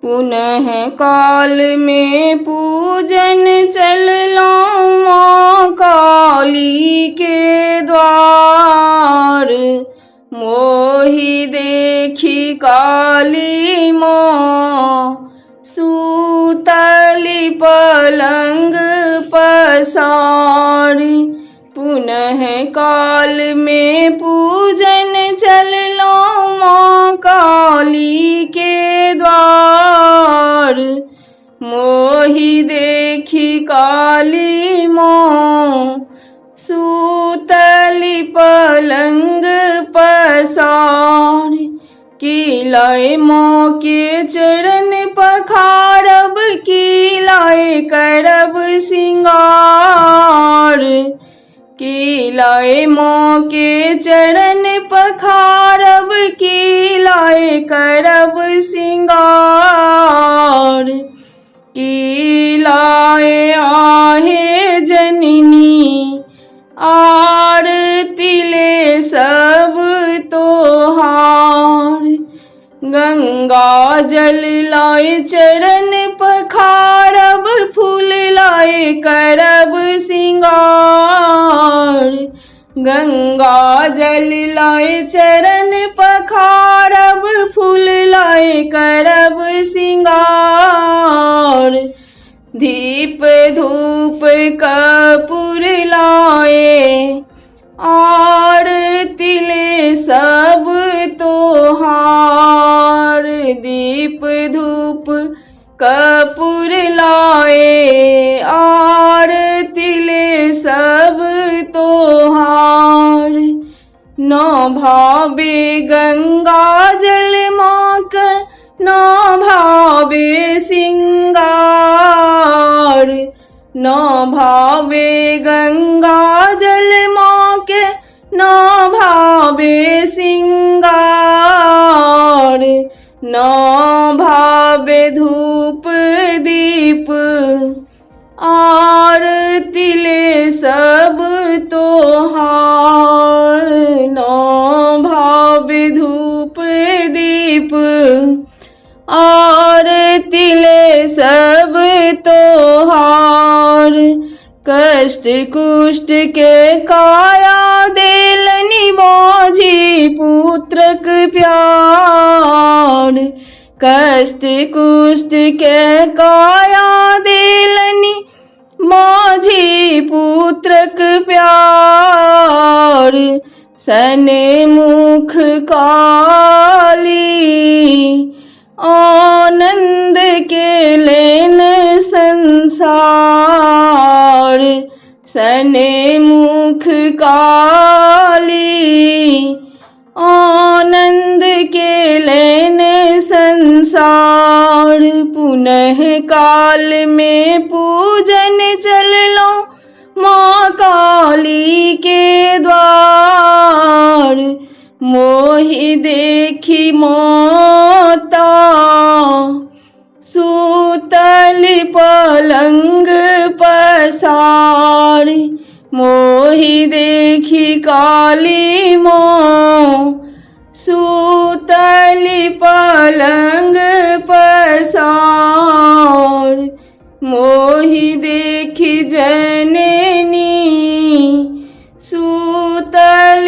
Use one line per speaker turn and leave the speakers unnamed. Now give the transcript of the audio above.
पुनः काल में पूजन चललो माँ काली के द्वार। मोहि देखी काली माँ सूतली पलंग पसारी। पुनः काल में पूजन चललो माँ काली के द्वार। मोहि देखी काली माँ सूतली पलंग पसारी। किलाए माँ के चरण पखारब किलाए करब सिंगार। किलाए माँ के चरण पखारब किलाए करब सिंगार। किलाए आहे जननी आरती ले सब तोहार। गंगा जल लाए चरण पखारब फूल लाए करब सिंगार। गंगा जल लाए चरण पखारब फूल लाए करब सिंगार। दीप धूप कपूर लाए आरती ले सब तोहार। दीप धूप कपूर लाए आरती ले सब तोहार। न भावे गंगा जल माक न भावे सिंगार। न भावे गंगा जल माके न भावे सिंगार। न भावे धूप दीप आरती ले सब तोहार। न भावे धूप दीप आरती ले सब तोहार। कष्ट कुष्ट के काया देलनि बाझी पुत्रक प्यार। कष्ट कुष्ट के काया देलनि माझी पुत्रक प्यार। सने मुख काली आनंद के लेन संसार। सने मुख काली आनंद के लेन संसार। पुनः काल में पूजन चललो माँ काली के द्वार। मोहि देखी माता सूतल पलंग पसारी। मोहि देखी काली माँ सूतल पलंग पसार। मोहि देखी जननी सूतल